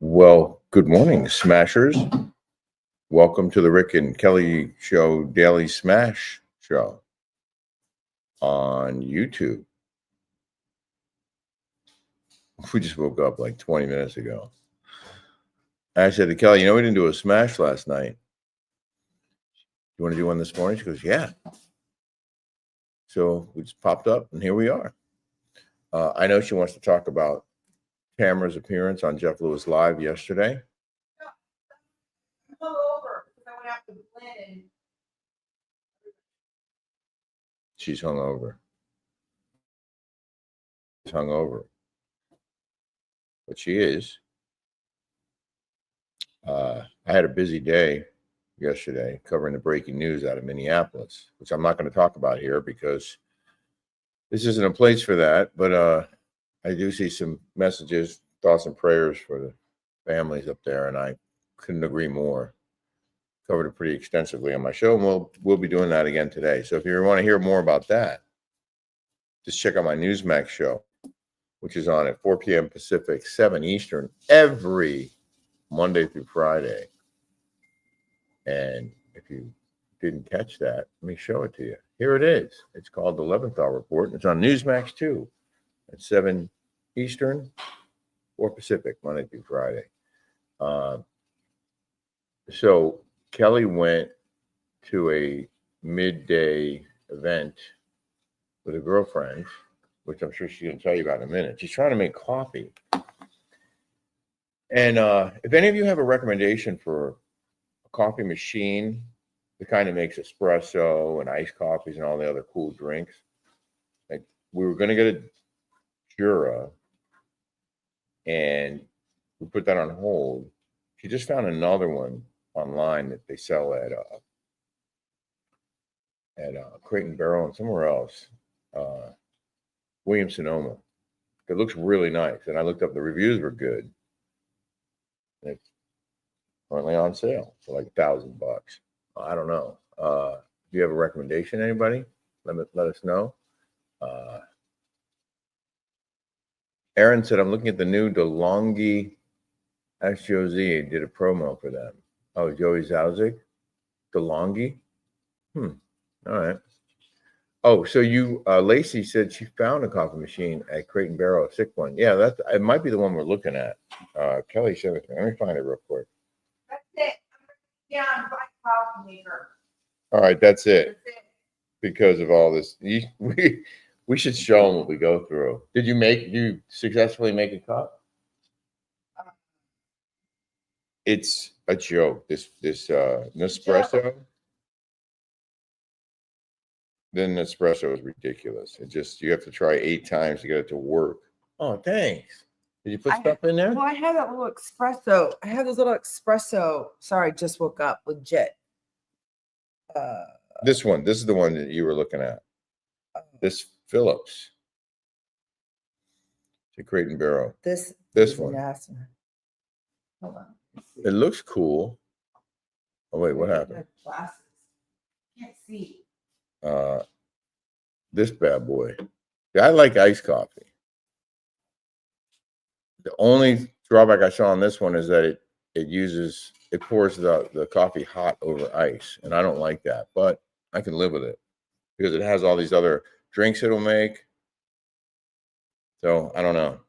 Well, good morning, Smashers. Welcome to the Rick and Kelly Show Daily Smash Show on YouTube. We just woke up like 20 minutes ago. I said to Kelly, we didn't do a smash last night. You want to do one this morning? She goes, yeah. So we just popped up, and here we are. I know she wants to talk about Tamra's appearance on Jeff Lewis Live yesterday. Come over because I went out to Berlin. She's hungover. She's hungover. But she is. I had a busy day yesterday covering the breaking news out of Minneapolis, which I'm not going to talk about here because this isn't a place for that. But I do see some messages, thoughts and prayers for the families up there, and I couldn't agree more. Covered it pretty extensively on my show, and we'll be doing that again today. So if you want to hear more about that, just check out my Newsmax show, which is on at 4 p.m. Pacific, 7 Eastern, every Monday through Friday. And if you didn't catch that, let me show it to you. Here it is. It's called the 11th Hour Report, and it's on Newsmax too, at 7 Eastern, 4 Pacific, Monday through Friday. So Kelly went to a midday event with a girlfriend, which I'm sure she's going to tell you about in a minute. She's trying to make coffee. And if any of you have a recommendation for a coffee machine, the kind that makes espresso and iced coffees and all the other cool drinks, like we were going to get a Jura, and we put that on hold. She just found another one online that they sell at Crate and Barrel and somewhere else, Williams-Sonoma. It looks really nice, and I looked up, the reviews were good. And it's currently on sale for like $1,000. I don't know. Do you have a recommendation, anybody? Let us know. Aaron said, I'm looking at the new DeLonghi XJOZ. Did a promo for them. Oh, Joey Zauzik? DeLonghi? All right. Oh, so Lacey said she found a coffee machine at Crate and Barrel, a sick one. Yeah, it might be the one we're looking at. Kelly showed it to me. Let me find it real quick. That's it. Yeah, I'm buying coffee maker. All right, that's it. Because of all this, we should show them what we go through. Did you successfully make a cup? It's a joke. This Nespresso. Then Nespresso is ridiculous. You have to try 8 times to get it to work. Oh, thanks. Did you put stuff in there? Well, I have that little espresso. I have this little espresso. Sorry, just woke up. Legit. This is the one that you were looking at. This Phillips. The Crate and Barrel. This one. Nasty. Hold on. It looks cool. Oh wait, what happened? Glasses. Can't see. This bad boy. Yeah, I like iced coffee. The only drawback I saw on this one is that it pours the coffee hot over ice, and I don't like that, but I can live with it because it has all these other drinks it'll make. So I don't know,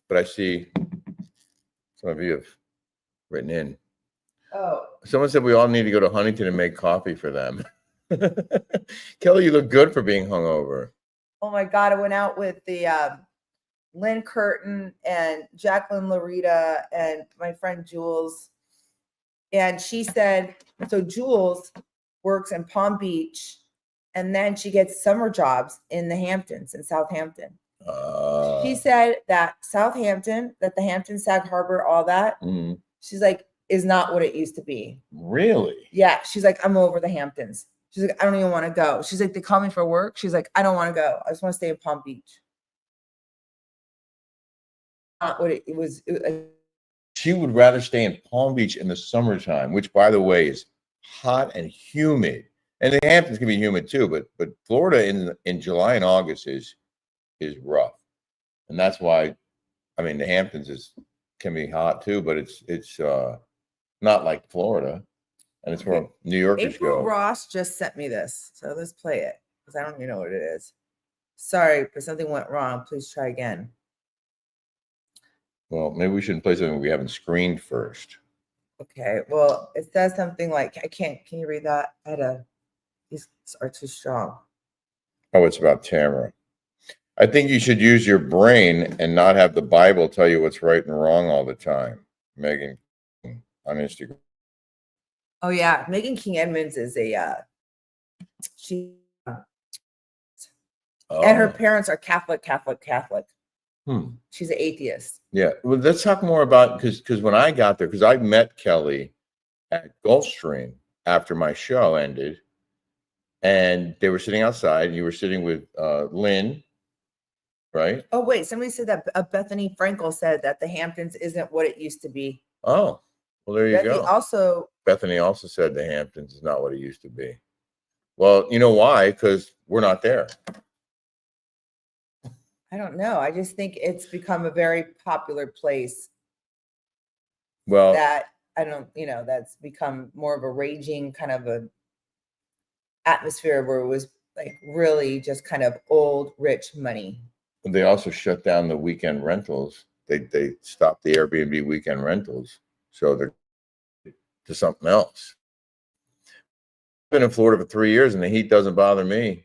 but I see some of you have written in. Oh, someone said we all need to go to Huntington and make coffee for them. Kelly, you look good for being hungover. Oh my God, I went out with the Lynn Curtin and Jacqueline Larita and my friend Jules. And she said, so Jules works in Palm Beach, and then she gets summer jobs in the Hamptons, in Southampton. She said that that the Hamptons, Sag Harbor, all that, she's like, is not what it used to be. Really? Yeah. She's like, I'm over the Hamptons. She's like, I don't even want to go. She's like, they call me for work. She's like, I don't want to go. I just want to stay in Palm Beach. Not what it was. She would rather stay in Palm Beach in the summertime, which, by the way, is hot and humid. And the Hamptons can be humid too, but Florida in July and August is rough. And that's why, I mean, the Hamptons is can be hot too, but it's not like Florida, and it's where New Yorkers April go. Ross just sent me this, so let's play it because I don't even know what it is. Sorry, but something went wrong. Please try again. Well, maybe we shouldn't play something we haven't screened first. Okay. Well, it says something like, I can't. Can you read that? These are too strong. Oh, it's about Tamra. I think you should use your brain and not have the Bible tell you what's right and wrong all the time. Megan on Instagram. Oh yeah, Megan King Edmonds is she and her parents are Catholic. She's an atheist. Yeah. Well, let's talk more about because when I got there, because I met Kelly at Gulfstream after my show ended, and they were sitting outside, and you were sitting with Lynn, right? Oh wait, somebody said that Bethany Frankel said that the Hamptons isn't what it used to be. Oh, well, there you go. Bethany also said the Hamptons is not what it used to be. Well, you know why? Because we're not there. I don't know. I just think it's become a very popular place. Well, that's become more of a raging kind of a atmosphere where it was like really just kind of old, rich money. They also shut down the weekend rentals. They stopped the Airbnb weekend rentals. So they're to something else. I've been in Florida for 3 years and the heat doesn't bother me.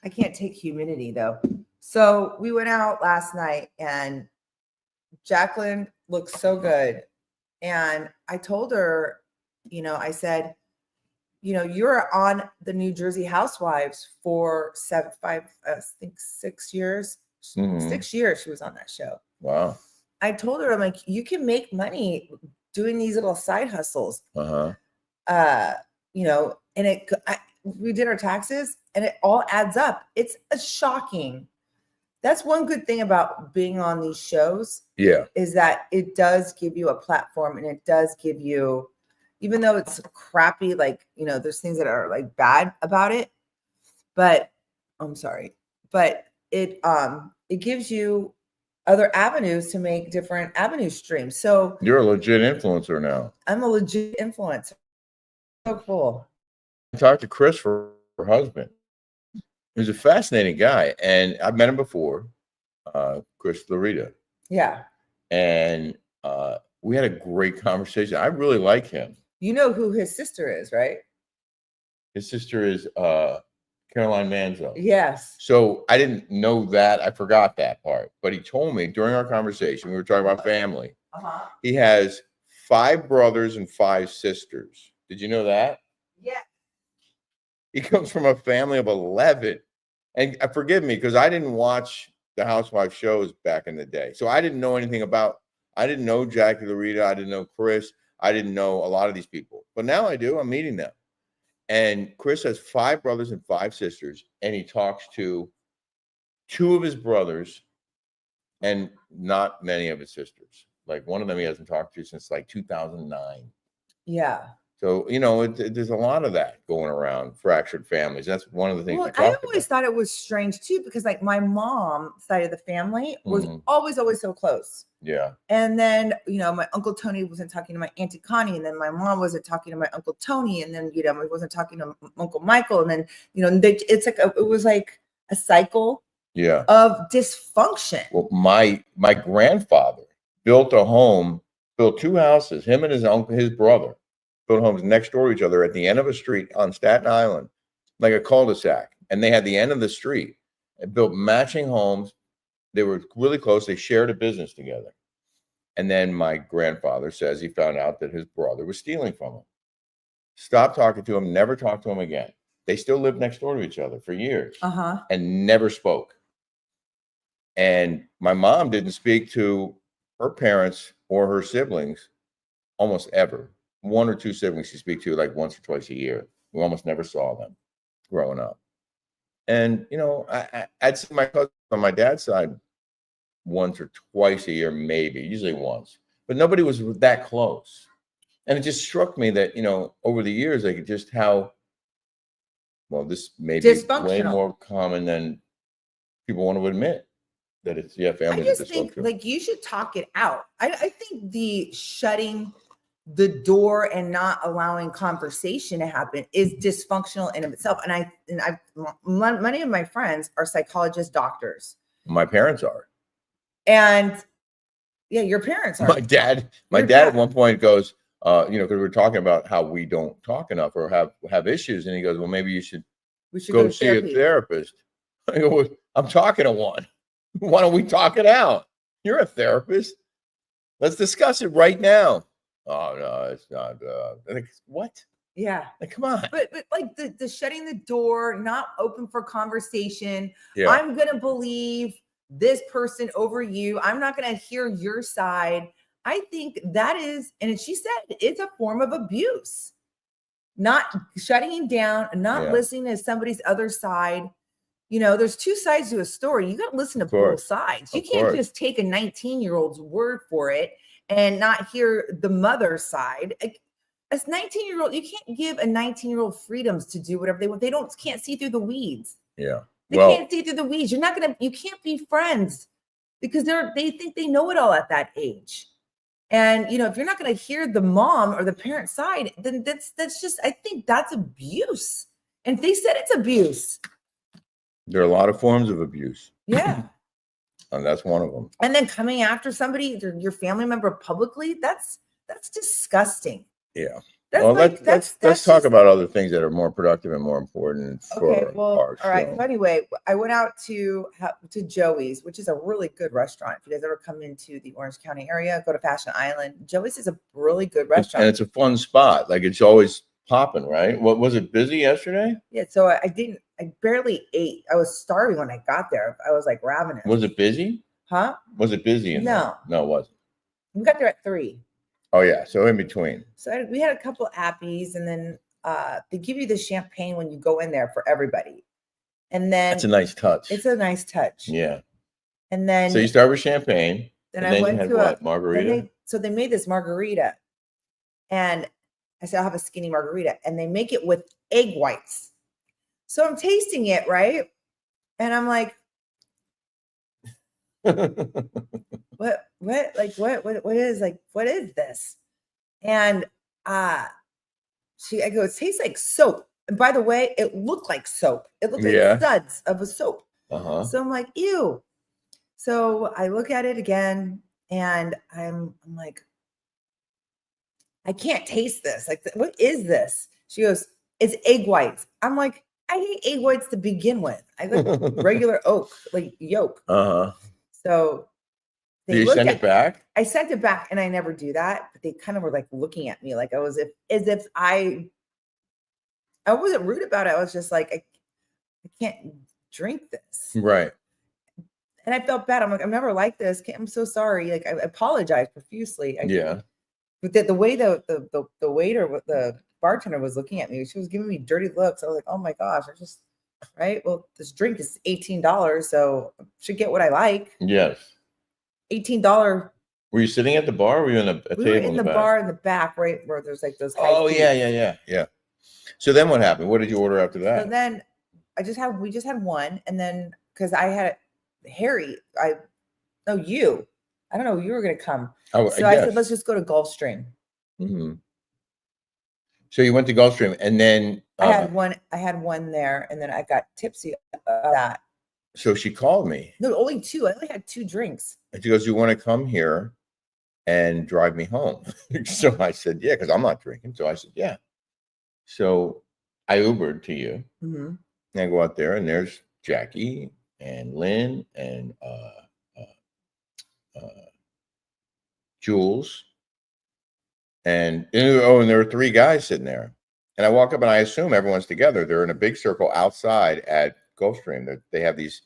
I can't take humidity though. So we went out last night and Jacqueline looks so good. And I told her, I said, you're on the New Jersey Housewives for 6 years. Mhm. 6 years she was on that show. Wow. I told her, I'm like, you can make money doing these little side hustles. And we did our taxes and it all adds up. It's shocking. That's one good thing about being on these shows. Yeah. Is that it does give you a platform and it does give you, even though it's crappy, like, there's things that are like bad about it, but I'm sorry, but it gives you other avenues to make different avenue streams. So you're a legit influencer now. I'm a legit influencer. So cool. I talked to Chris, her husband. He's a fascinating guy, and I've met him before, Chris Larita. Yeah. And we had a great conversation. I really like him. You know who his sister is, right? His sister is Caroline Manzo. Yes. So I didn't know that. I forgot that part. But he told me during our conversation, we were talking about family. He has 5 brothers and 5 sisters. Did you know that? Yeah. He comes from a family of 11. And forgive me, because I didn't watch the Housewives shows back in the day. So I didn't know anything I didn't know Jackie Larita. I didn't know Chris. I didn't know a lot of these people. But now I do. I'm meeting them. And Chris has 5 brothers and 5 sisters. And he talks to 2 of his brothers and not many of his sisters. Like one of them he hasn't talked to since like 2009. Yeah. So, there's a lot of that going around, fractured families. That's one of the things. Well, I always thought it was strange too, because like my mom side of the family was always so close. Yeah. And then, my Uncle Tony wasn't talking to my Auntie Connie, and then my mom wasn't talking to my Uncle Tony, and then, I wasn't talking to Uncle Michael. And then, it's like it was like a cycle of dysfunction. Well, my grandfather built 2 houses, him and his brother. Built homes next door to each other at the end of a street on Staten Island, like a cul-de-sac. And they had the end of the street and built matching homes. They were really close. They shared a business together. And then my grandfather says he found out that his brother was stealing from him. Stopped talking to him, never talked to him again. They still lived next door to each other for years and never spoke. And my mom didn't speak to her parents or her siblings almost ever. 1 or 2 siblings she speak to like once or twice a year. We almost never saw them growing up. And, I'd see my cousin on my dad's side once or twice a year, maybe, usually once. But nobody was that close. And it just struck me that, over the years, like just how, well, this may be way more common than people want to admit. that it's, yeah, I families are just think dysfunctional. like you should talk it out. I think the shutting the door and not allowing conversation to happen is dysfunctional in of itself. And many of my friends are psychologists, doctors, My parents are. and yeah, your parents are. My dad at one point goes, because we're talking about how we don't talk enough or have issues, and he goes, well, maybe you should We should go to see therapy. a therapist. I go, well, I'm talking to one. Why don't we talk it out? You're a therapist. Let's discuss it right now. Oh no, it's not. I think what? Yeah. Like, come on. But like the shutting the door, not open for conversation. Yeah. I'm gonna believe this person over you. I'm not gonna hear your side. I think that is, and she said it's a form of abuse. Not shutting down, not listening to somebody's other side. You know, there's two sides to a story. You got to listen to both sides. You can't just take a 19-year-old's word for it and not hear the mother's side. As 19-year-old, you can't give a 19-year-old freedoms to do whatever they want. They can't see through the weeds. Yeah. They can't see through the weeds. You can't be friends because they think they know it all at that age. And, if you're not going to hear the mom or the parent side, then that's just, I think that's abuse. And they said it's abuse. There are a lot of forms of abuse. Yeah. And that's one of them. And then coming after somebody, your family member publicly, that's disgusting. Yeah. Let's talk about other things that are more productive and more important for all right. So anyway, I went out to Joey's, which is a really good restaurant. If you guys ever come into the Orange County area, go to Fashion Island. Joey's is a really good restaurant. And it's a fun spot. Like it's always popping, right? What was it busy yesterday? Yeah. So I barely ate. I was starving when I got there. I was like ravenous. Was it busy? Huh? Was it busy? No, it wasn't. We got there at 3. Oh yeah, so in between. So we had a couple appies, and then they give you the champagne when you go in there for everybody. And then that's a nice touch. It's a nice touch. Yeah. And then so you start with champagne. Then I went to a margarita. So they made this margarita, and I said I'll have a skinny margarita, and they make it with egg whites. So I'm tasting it, right? And I'm like, what is this? And I go, it tastes like soap. And by the way, it looked like soap. It looked like studs of a soap. Uh-huh. So I'm like, ew. So I look at it again, and I'm like, I can't taste this. Like, what is this? She goes, it's egg whites. I'm like, I hate egg whites to begin with. I like regular yolk. Uh-huh. So did you send it back? I sent it back, and I never do that. But they kind of were like looking at me like I was as if I wasn't rude about it. I was just like, I can't drink this. Right. And I felt bad. I'm like, I'm never like this. I'm so sorry. Like I apologized profusely. But the way the waiter, the bartender was looking at me, she was giving me dirty looks. I was like, oh my gosh, right? Well, this drink is $18, so I should get what I like. Yes. $18. Were you sitting at the bar or were you in a table? We were in the bar in the back, right where there's like those. Oh, yeah. So then what happened? What did you order after that? So then we just had one, and then because I had Harry, I don't know, you were gonna come. Oh, so I said, let's just go to Gulfstream. Mm-hmm. So you went to Gulfstream, and then I had one there, and then I got tipsy about that. So she called me. No, only 2. I only had 2 drinks. And she goes, "You want to come here and drive me home?" So I said, "Yeah," because I'm not drinking. So I said, "Yeah." So I Ubered to you. Mm-hmm. And I go out there, and there's Jackie and Lynn and Jules. And there were 3 guys sitting there. And I walk up, and I assume everyone's together. They're in a big circle outside at Gulfstream. They have these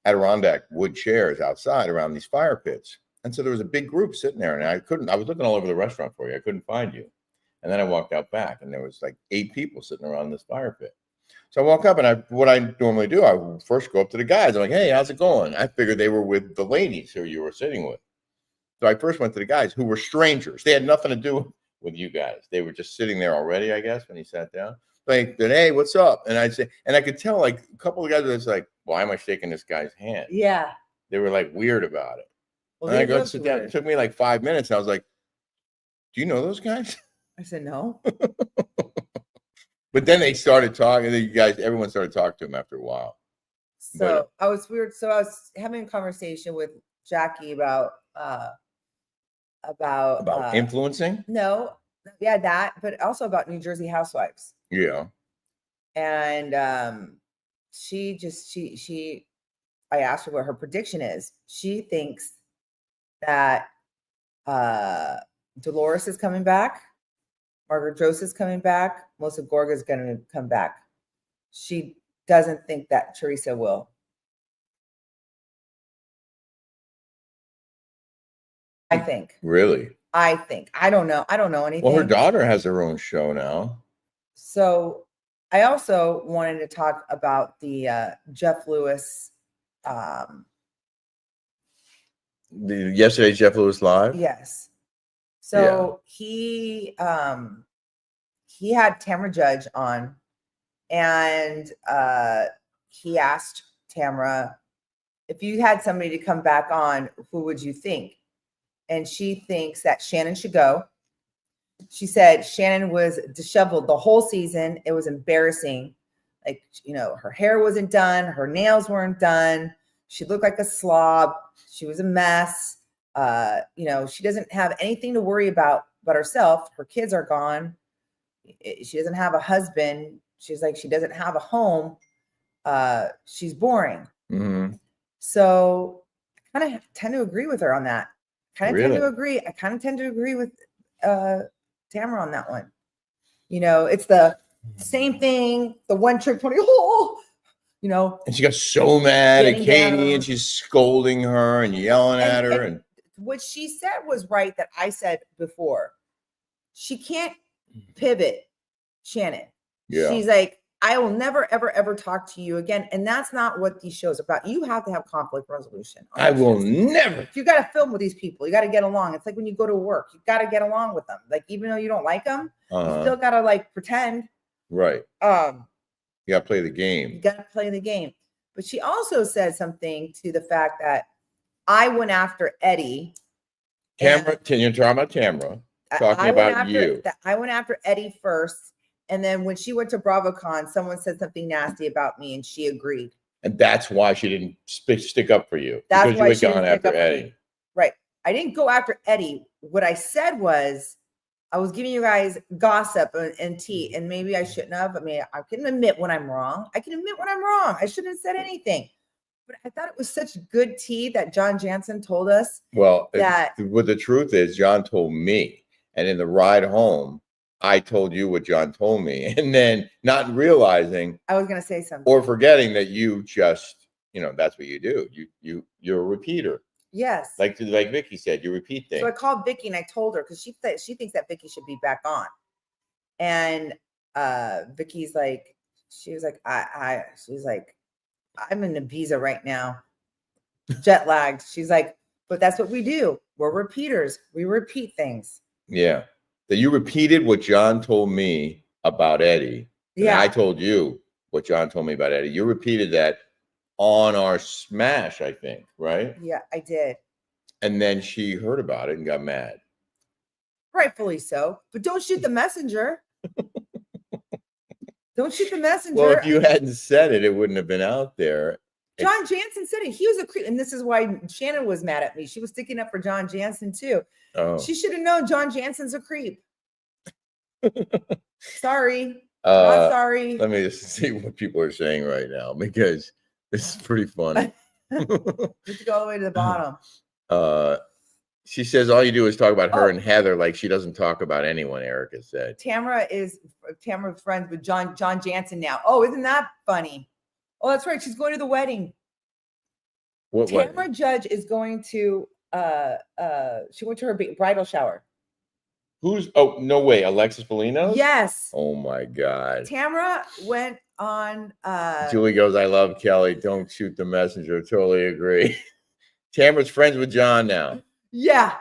Adirondack wood chairs outside around these fire pits. And so there was a big group sitting there, and I was looking all over the restaurant for you. I couldn't find you. And then I walked out back, and there was like 8 people sitting around this fire pit. So I walk up, and what I normally do, I first go up to the guys. I'm like, "Hey, how's it going?" I figured they were with the ladies who you were sitting with. So I first went to the guys who were strangers. They had nothing to do with you guys. They were just sitting there already, I guess, when he sat down. Like, "Hey, what's up?" And I'd say, and I could tell like a couple of guys was like, "Why am I shaking this guy's hand?" Yeah. they were like weird about it. Well, And I they go looked sit down. It weird. took me like 5 minutes. I was like, "Do you know those guys?" I said no. But then they started talking. And you guys, everyone started talking to him after a while. So I was weird. So I was having a conversation with Jackie about Influencing. no, yeah, that, but also about New Jersey housewives. Yeah. And I asked her what her prediction is. She thinks that Dolores is coming back, Margaret Jost is coming back, Melissa Gorga is going to come back. She doesn't think that Teresa will. I think. Really? I think. I don't know. I don't know anything. Well, her daughter has her own show now. So I also wanted to talk about the Jeff Lewis. Yesterday's Jeff Lewis Live? Yes. So he had Tamra Judge on, and he asked Tamra, if you had somebody to come back on, who would you think? And she thinks that Shannon should go. She said Shannon was disheveled the whole season. It was embarrassing. Like, her hair wasn't done. Her nails weren't done. She looked like a slob. She was a mess. She doesn't have anything to worry about but herself. Her kids are gone. She doesn't have a husband. She's like, she doesn't have a home. She's boring. Mm-hmm. So I kind of tend to agree with her on that. I kind of tend to agree with Tamra on that one. It's the same thing, the one trick pony. And she got so mad at Katie, down. and she's scolding her and yelling at her. And what she said was right that I said before. She can't pivot Shannon. Yeah. She's like, I will never, ever, ever talk to you again. And that's not what these shows are about. You have to have conflict resolution. I will never. You got to film with these people. You got to get along. It's like when you go to work, you got to get along with them. Like, even though you don't like them, you still got to pretend. Right. You got to play the game. You got to play the game. But she also said something to the fact that I went after Eddie. Tamra, you're talking about Tamra. Talking about you. I went after Eddie first. And then when she went to BravoCon, someone said something nasty about me, and she agreed. And that's why she didn't stick up for you. That's because why you had she gone after Eddie. Right. I didn't go after Eddie. What I said was, I was giving you guys gossip and tea, and maybe I shouldn't have. I mean, I can admit when I'm wrong. I shouldn't have said anything. But I thought it was such good tea that John Jansen told us. Well, what the truth is, John told me. And in the ride home, I told you what John told me, and then not realizing I was going to say something, or forgetting that you just, that's what you do. You're a repeater. Yes. Like Vicky said, you repeat things. So I called Vicky and I told her, because she thinks that Vicky should be back on, and Vicky's like, she was like, I'm in Ibiza right now, jet lagged. She's like, but that's what we do. We're repeaters. We repeat things. Yeah. That you repeated what John told me about Eddie. Yeah. I told you what John told me about Eddie. You repeated that on our smash, I think, right? Yeah, I did. And then she heard about it and got mad. Rightfully so. But don't shoot the messenger. Don't shoot the messenger. Well, if you hadn't said it, it wouldn't have been out there. John Jansen said it. He was a creep. And this is why Shannon was mad at me. She was sticking up for John Jansen too. Oh. She should have known John Jansen's a creep. Sorry. Not sorry. Let me just see what people are saying right now, because this is pretty funny. Let's go all the way to the bottom. She says all you do is talk about her and Heather like she doesn't talk about anyone, Erica said. Tamra's friends with John Jansen now. Oh, isn't that funny? Oh, that's right. She's going to the wedding. Tamra Judge is going to she went to her bridal shower. No way, Alexis Bellino? Yes. Oh my God. Tamra went on Julie goes, I love Kelly. Don't shoot the messenger. Totally agree. Tamra's friends with John now. Yeah.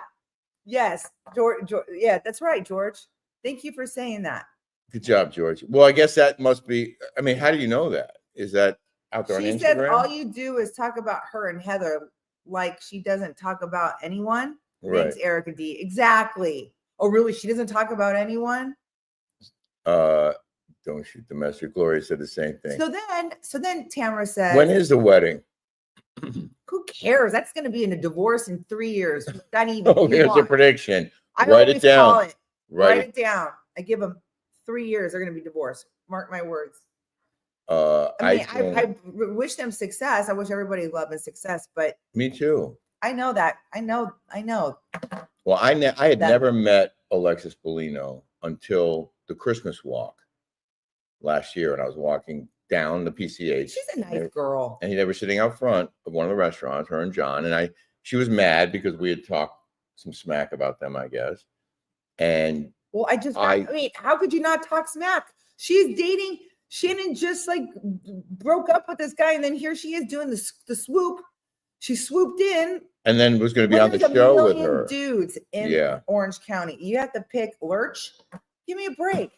Yes. George, yeah, that's right, George. Thank you for saying that. Good job, George. Well, I guess that must be, I mean, how do you know that? Is that out there on Instagram? She said all you do is talk about her and Heather like she doesn't talk about anyone. Right. Thanks, Erica D. Exactly. Oh, really? She doesn't talk about anyone? Don't shoot the messenger. Gloria said the same thing. So then Tamra says, When is the wedding? who cares? That's going to be in a divorce in 3 years. Not even. Oh, here's a prediction. I Write always it down. call it. Write Write it down. I give them 3 years. They're going to be divorced. Mark my words. I wish them success. I wish everybody love and success, but me too. I know that. I know. Well, I had never met Alexis Bellino until the Christmas walk last year, and I was walking down the PCH. She's a nice girl. And they were sitting out front of one of the restaurants, her and John, and she was mad because we had talked some smack about them, I guess. And well, I mean, how could you not talk smack? She's dating. Shannon just like broke up with this guy, and then here she is doing the swoop. She swooped in, and then was going to be on the show with her. Dudes in Orange County. You have to pick Lurch. Give me a break.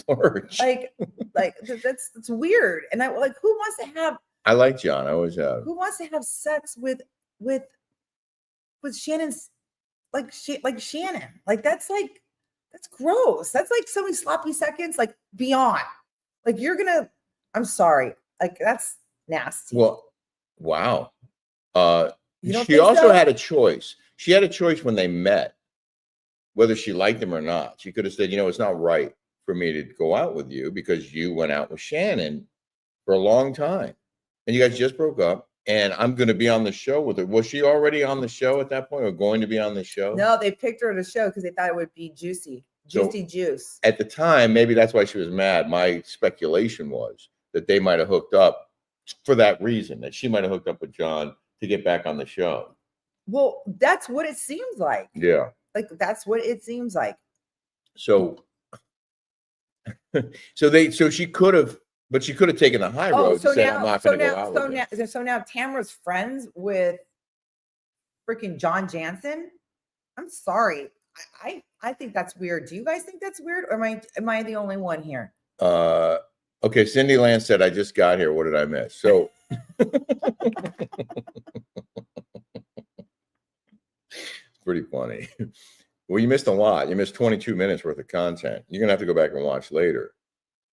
Lurch. Like that's weird. And I like, who wants to have? I like John. I always have. Who wants to have sex with Shannon's Shannon? Like that's gross. That's like so many sloppy seconds. Like beyond. Like I'm sorry. Like that's nasty. Well, wow. She also had a choice. She had a choice when they met, whether she liked him or not. She could have said, it's not right for me to go out with you because you went out with Shannon for a long time. And you guys just broke up. And I'm going to be on the show with her. Was she already on the show at that point or going to be on the show? No, they picked her to the show because they thought it would be juicy juice. At the time, maybe that's why she was mad. My speculation was that they might have hooked up for that reason, that she might have hooked up with John to get back on the show. Well, that's what it seems like. Yeah. Like that's what it seems like. So she could have, but she could have taken the high road and said, I'm not going to go out with him. So now Tamra's friends with freaking John Jansen. I'm sorry. I think that's weird. Do you guys think that's weird? Or am I the only one here? Okay. Cindy Land said, I just got here. What did I miss? So pretty funny. Well, you missed a lot. You missed 22 minutes worth of content. You're gonna have to go back and watch later.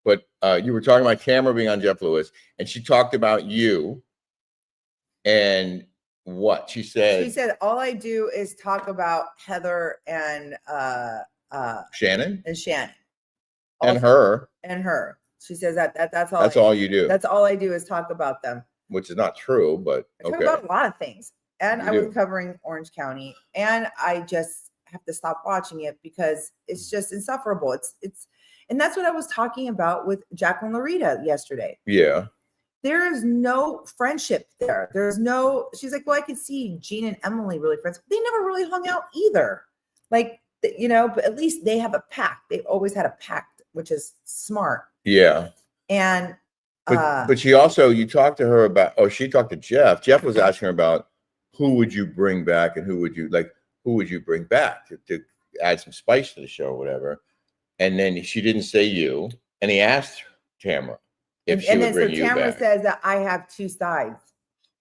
But you were talking about Tamra being on Jeff Lewis, and she talked about you. And what she said? She said, all I do is talk about Heather and Shannon and Shannon and her. She says that's all. That's all you do. That's all I do is talk about them, which is not true, but I talk about a lot of things. And I was covering Orange County, and I just have to stop watching it because it's just insufferable. And that's what I was talking about with Jacqueline Larita yesterday. Yeah. There is no friendship there. She's like, well, I could see Gene and Emily really friends. They never really hung out either. Like, but at least they have a pact. They've always had a pact, which is smart. Yeah. And, but she also, you talked to her about, she talked to Jeff. Jeff was asking her about who would you bring back and who would you bring back to add some spice to the show or whatever. And then she didn't say you. And he asked Tamra if she would bring you back. Tamra says that I have two sides.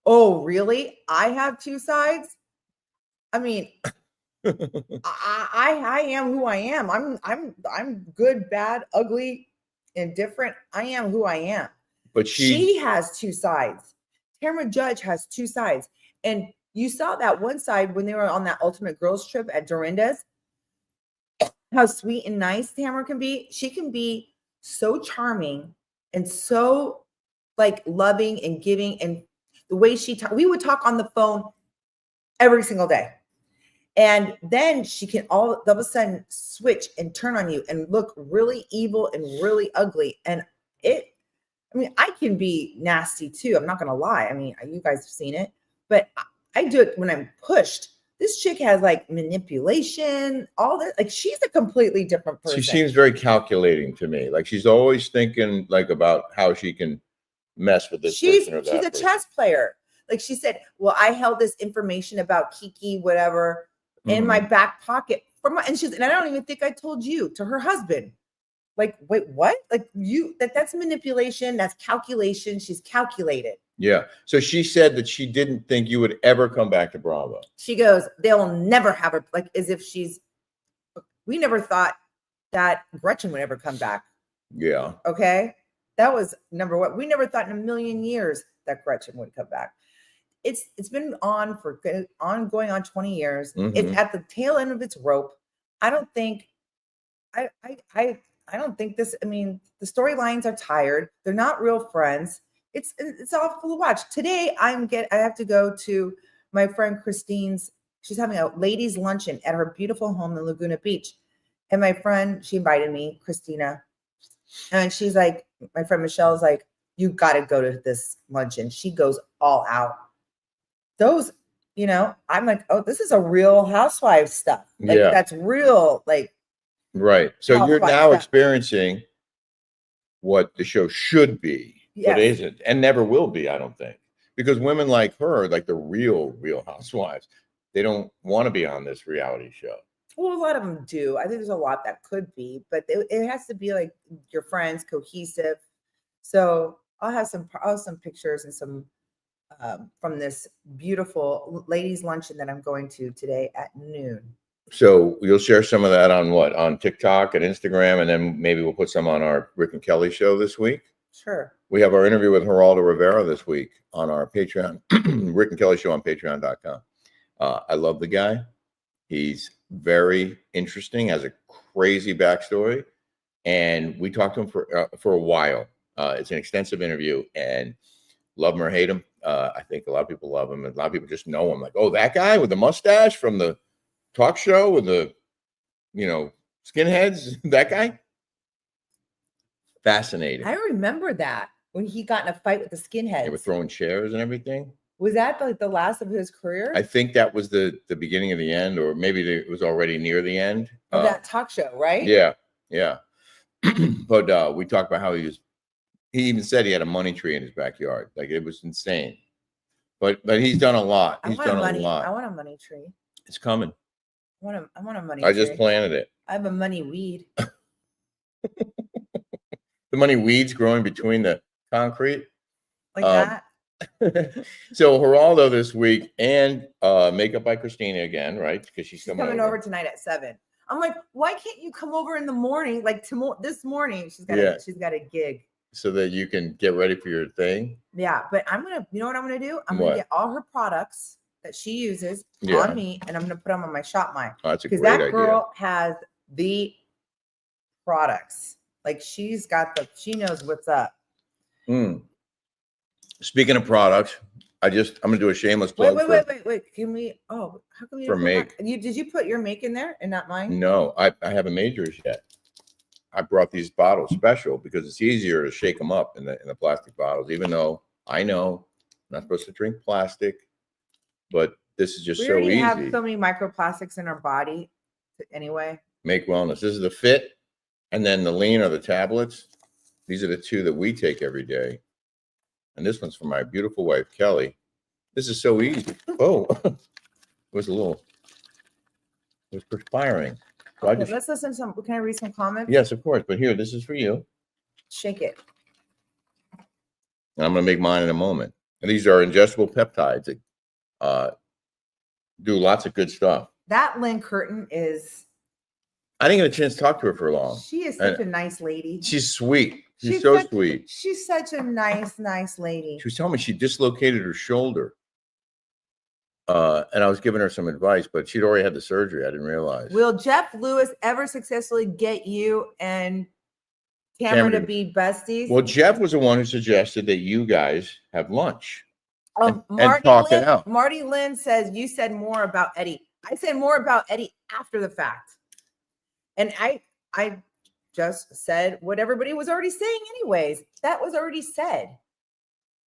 Oh, really? I have two sides? I mean, I am who I am. I'm good, bad, ugly, indifferent. I am who I am. But she has two sides. Tamra Judge has two sides. And you saw that one side when they were on that Ultimate Girls trip at Dorinda's. How sweet and nice Tamra can be. She can be so charming and so like loving and giving. And the way we would talk on the phone every single day. And then she can all of a sudden switch and turn on you and look really evil and really ugly. And I can be nasty too. I'm not going to lie. I mean, you guys have seen it, but I do it when I'm pushed. This chick has like manipulation, all that. Like she's a completely different person. She seems very calculating to me. Like she's always thinking like about how she can mess with this person or that She's a chess player. Like she said, well, I held this information about Kiki, whatever, in my back pocket and I don't even think I told you, to her husband. Like, wait, what? Like that's manipulation. That's calculation. She's calculated. Yeah. So she said that she didn't think you would ever come back to Bravo. She goes, they'll never have her, like, as if we never thought that Gretchen would ever come back. Yeah. Okay. That was number one. We never thought in a million years that Gretchen would come back. It's been going on 20 years. It's Mhm. at the tail end of its rope. I don't think I don't think this. I mean, the storylines are tired. They're not real friends. It's awful to watch. Today, I have to go to my friend Christine's. She's having a ladies' luncheon at her beautiful home in Laguna Beach, and my friend, she invited me, Christina, and she's like, my friend Michelle's like, you got to go to this luncheon. She goes all out. Those, I'm like, oh, this is a Real Housewives stuff. Like, Yeah. that's real, like. Right. So you're Housewives now stuff. experiencing what the show should be, but Yes. isn't, and never will be, I don't think. Because women like her, like the real housewives, they don't want to be on this reality show. Well, a lot of them do. I think there's a lot that could be, but it has to be like your friends, cohesive. So I'll have some pictures and some from this beautiful ladies' luncheon that I'm going to today at noon. So you'll share some of that on what? On TikTok and Instagram, and then maybe we'll put some on our Rick and Kelly show this week. Sure. We have our interview with Geraldo Rivera this week on our Patreon, Rick and Kelly show on patreon.com. I love the guy. He's very interesting, has a crazy backstory, and we talked to him for a while. It's an extensive interview, and love him or hate him. I think a lot of people love him, and a lot of people just know him. Like, oh, that guy with the mustache from the talk show with the, skinheads, that guy. Fascinating. I remember that when he got in a fight with the skinheads. They were throwing chairs and everything. Was that like the last of his career? I think that was the beginning of the end, or maybe it was already near the end of that talk show, right? Yeah. But we talked about how he even said he had a money tree in his backyard. Like, it was insane. But he's done a lot. He's done a lot. I want a money tree. It's coming. I want a money I tree. just planted it. I have a money weed. The money weeds growing between the concrete. Like that. So Geraldo this week, and makeup by Christina again, right? Because she's coming over tonight at 7. I'm like, why can't you come over in the morning? Like this morning, she's got a gig. So that you can get ready for your thing. Yeah, but you know what I'm gonna do? I'm gonna get all her products that she uses on me, and I'm gonna put them on my Shop Mine. Oh, that's a great idea. Because that girl has the products. Like, she knows what's up. Speaking of products, I'm gonna do a shameless plug. Wait. Can we? Oh, how come you for make? Did you put your make in there and not mine? No, I haven't made yours yet. I brought these bottles special because it's easier to shake them up in the plastic bottles. Even though I know I'm not supposed to drink plastic, but this is just so easy. We have so many microplastics in our body, anyway. Make Wellness. This is the Fit, and then the Lean are the tablets. These are the two that we take every day. And this one's for my beautiful wife, Kelly. This is so easy. Oh, it was perspiring. So let's listen to some. Can I read some comments? Yes, of course. But here, this is for you. Shake it. And I'm going to make mine in a moment. And these are ingestible peptides that do lots of good stuff. That Lynn Curtin is. I didn't get a chance to talk to her for long. She is such a nice lady. She's sweet. She's so sweet. She's such a nice lady. She was telling me she dislocated her shoulder. And I was giving her some advice, but she'd already had the surgery. I didn't realize. Will Jeff Lewis ever successfully get you and Tamra to be besties? Well, Jeff was the one who suggested that you guys have lunch and talk it out. Marty Lynn says you said more about Eddie. I said more about Eddie after the fact. And I just said what everybody was already saying anyways. That was already said.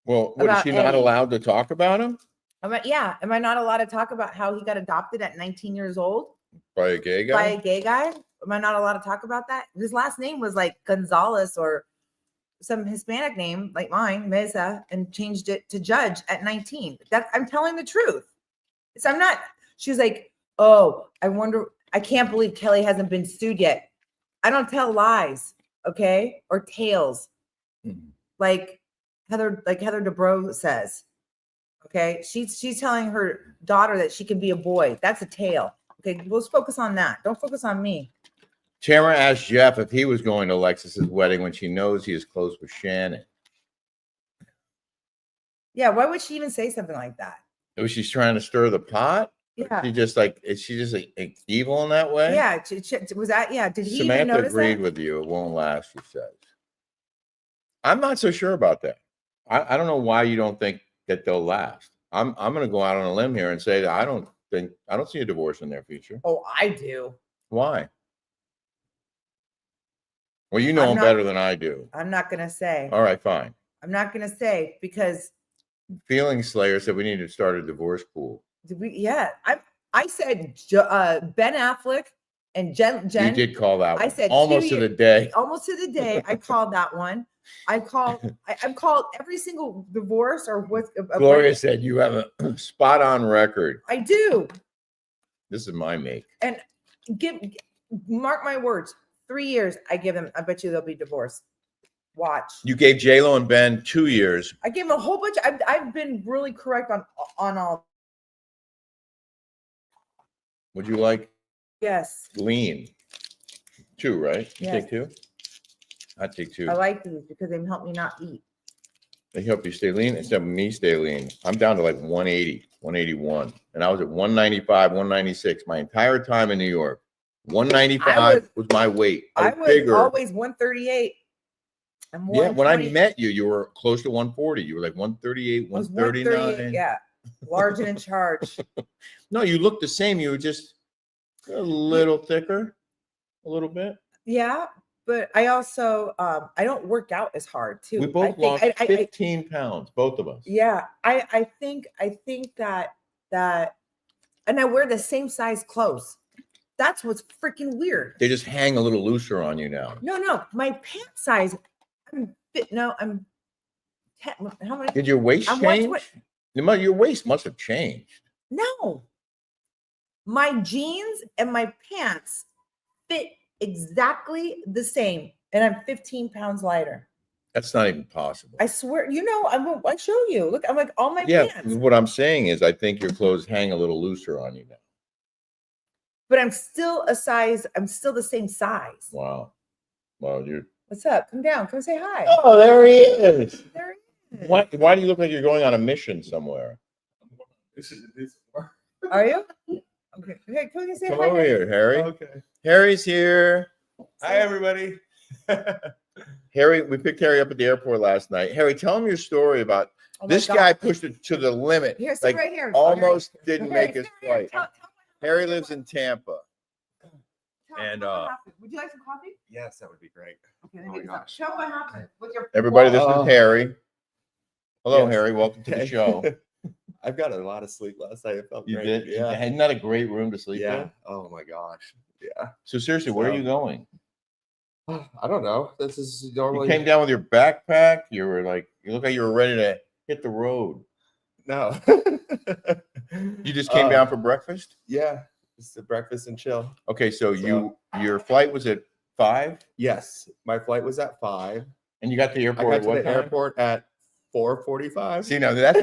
Well, is she not allowed to talk about him? Am I not allowed to talk about how he got adopted at 19 years old? By a gay guy? By a gay guy? Am I not allowed to talk about that? His last name was like Gonzalez or some Hispanic name like mine, Meza, and changed it to Judge at 19. I'm telling the truth. So I'm not. She was like, oh, I can't believe Kelly hasn't been sued yet. I don't tell lies, okay? Or tales. Mm-hmm. Like, Heather Dubrow says. Okay, she's telling her daughter that she can be a boy. That's a tale. Okay, let's focus on that. Don't focus on me. Tamra asked Jeff if he was going to Alexis's wedding when she knows he is close with Shannon. Yeah, why would she even say something like that? Was she trying to stir the pot? Yeah. She just is she just like evil in that way? Yeah. Was that? Yeah. Did he even Samantha notice agreed that? with you. It won't last, she says. I'm not so sure about that. I don't know why you don't think that they'll last. I'm going to go out on a limb here and say that I don't see a divorce in their future. Oh, I do. Why? Well, you know them better than I do. I'm not going to say. All right, fine. I'm not going to say because Feeling Slayer said we need to start a divorce pool. did we? Yeah, I said Ben Affleck and Jen. You did call that one. I said almost to the day. Almost to the day. I called that one. I've called every single divorce or with. Gloria said you have a spot on record. I do. This is my make. And mark my words. 3 years, I give them. I bet you they'll be divorced. Watch. You gave J-Lo and Ben 2 years. I gave them a whole bunch. I've been really correct on all. Would you like? Yes. Lean. 2, right? You Yes. take 2? I'd take 2. I like these because they help me not eat. They help you stay lean instead of me stay lean. I'm down to like 180, 181. And I was at 195, 196 my entire time in New York. 195 was my weight. I was bigger. always 138. Yeah, when I met you, you were close to 140. You were like 138, 139. Yeah, large and in charge. No, you looked the same. You were just a little thicker, a little bit. Yeah, but I also I don't work out as hard too. We both lost 15 pounds, both of us. Yeah, I think that and I wear the same size clothes. That's what's freaking weird. They just hang a little looser on you now. No, my pant size. I'm fit. No, I'm. How many? Did your waist change? Your waist must have changed. No. My jeans and my pants fit exactly the same, and I'm 15 pounds lighter. That's not even possible. I swear. I show you. Look, I'm like all my yeah, pants. What I'm saying is, I think your clothes hang a little looser on you now. But I'm still the same size. Wow. Well, you're. What's up? Come down. Come say hi. Oh, there he is. There he is. Why do you look like you're going on a mission somewhere? Are you? Okay. Hey, come say Come hi. over here, Harry. Okay. Harry's here. Hi, everybody. Harry, we picked Harry up at the airport last night. Harry, tell him your story about this guy pushed it to the limit. Here, sit like right here. almost didn't Harry, make his Harry, flight. Harry lives in Tampa. And would you like some coffee? Yes, that would be great. Okay, Oh my gosh. Tell what happened. Everybody, this Oh. is Harry. Hello, Yes. Harry. Welcome to the show. I've got a lot of sleep last night. It felt You great. did? Yeah. Isn't that a great room to sleep Yeah. in? Oh my gosh. Yeah. So seriously, where are So- you going? I don't know. This is You normally came down with your backpack. You were like, you look like you were ready to hit the road. no. You just came down for breakfast? Yeah. Just a breakfast and chill. Okay, so your flight was at 5, Yes. My flight was at 5. and you got to the I airport got at to what the time? airport at 4:45. See, now that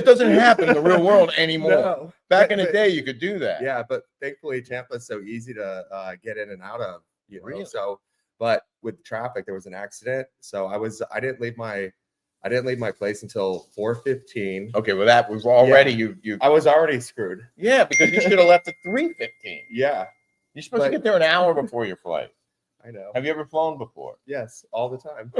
doesn't happen in the real world anymore. No. Back in the But- day, you could do that. Yeah, but thankfully Tampa's so easy to get in and out of, you know. Really? So, but with traffic, there was an accident. So I didn't leave my place until 4:15. Okay, well that was already you. I was already screwed. Yeah, because you should have left at 3:15. Yeah, You're supposed to But- get there an hour before your flight. I know. Have you ever flown before? Yes, all the time.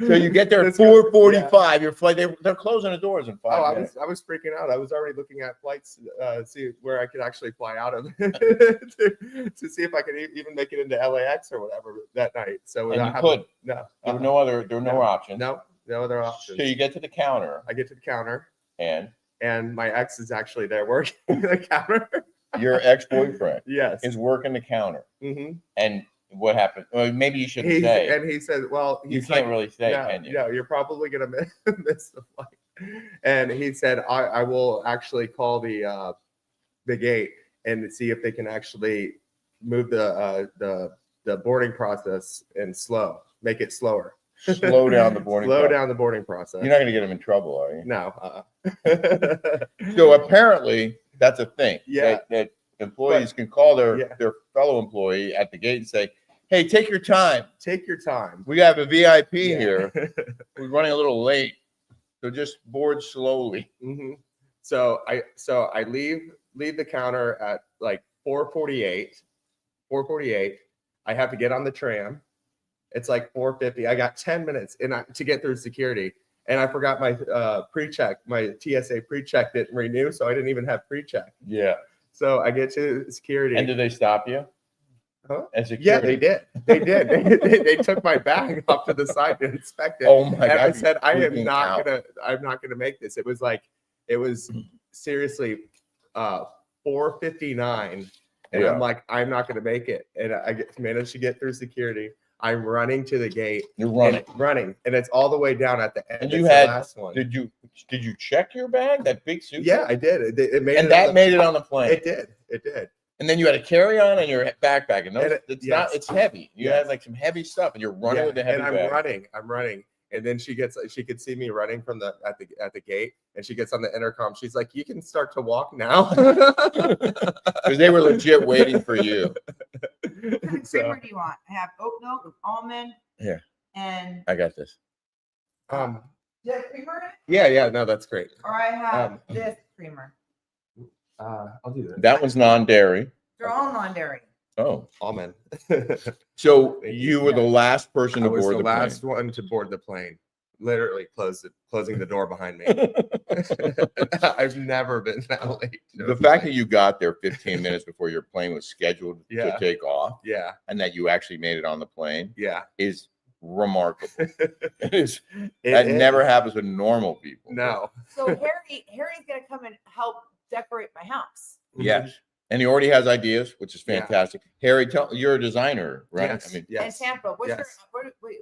So you get there at That's good. 4:45. Your flight, they're closing the doors in 5 Oh, minutes. I was freaking out. I was already looking at flights, see where I could actually fly out of to see if I could even make it into LAX or whatever that night. So And I you have- could. No, There were no No. options. no other options. So you get to the counter, I get to the counter, and and my ex is actually there working the counter. your ex-boyfriend Yes. is working the counter. Mm-hmm. And what happened? Well, maybe you shouldn't say. And he said, "Well, You he's can't like, really say, no, can you? no, you're probably gonna miss the flight." And he said, "I will actually call the gate and see if they can actually move the boarding process and make it slower." Slow down the boarding Slow process. down the boarding process. You're not going to get them in trouble, are you? No. So apparently that's a thing. Yeah. That employees can call Yeah. their fellow employee at the gate and say, "Hey, take your time. Take your time. We have a VIP Yeah. here. We're running a little late, so just board slowly." hmm So I leave the counter at like 4:48. 4:48. I have to get on the tram. It's like 4:50. I got 10 minutes to get through security, and I forgot my pre-check. My TSA pre-check didn't renew, so I didn't even have pre-check. Yeah. So I get to security. And did they stop you? Huh? At Yeah, security? they did. They did. They took my bag off to the side to inspect it. Oh my And God! I said, I'm freaking out. not gonna make this. It was seriously 4:59, and Yeah. I'm like, I'm not gonna make it. And managed to get through security. I'm running to the gate. You're running, and it's all the way down at the end. And It's you the had- last one. Did you check your bag? That big suitcase? Yeah, I did. It made And it that on made it on the plane. It did. And then you had a carry-on and your backpack, and those, And it's yes. not. It's heavy. You Yes. had like some heavy stuff, and you're running Yeah, with the heavy and bag. I'm running. And then she could see me running from at the gate, and she gets on the intercom. She's like, "You can start to walk now." Because they were legit waiting for you. What kind of So, creamer do you want? I have oat milk, almond, Here. and I got this. do you have creamer in it? yeah, no, that's great. Or I have Um, this creamer. I'll do that. That one's non-dairy. They're all non-dairy. Oh, Almond. so Thank you you. were the last person I to was board the the last plane. one to board the plane. Literally closing the door behind me. I've never been that late. The fact that you got there 15 minutes before your plane was scheduled Yeah. to take off, yeah, and that you actually made it on the plane yeah, is remarkable. It is. It That is. never happens with normal people. No. So Harry's gonna come and help decorate my house. Yes. And he already has ideas, which is Yeah. fantastic. Harry, you're a designer, right? Yes. I mean, yes. And Tampa. What's Yes.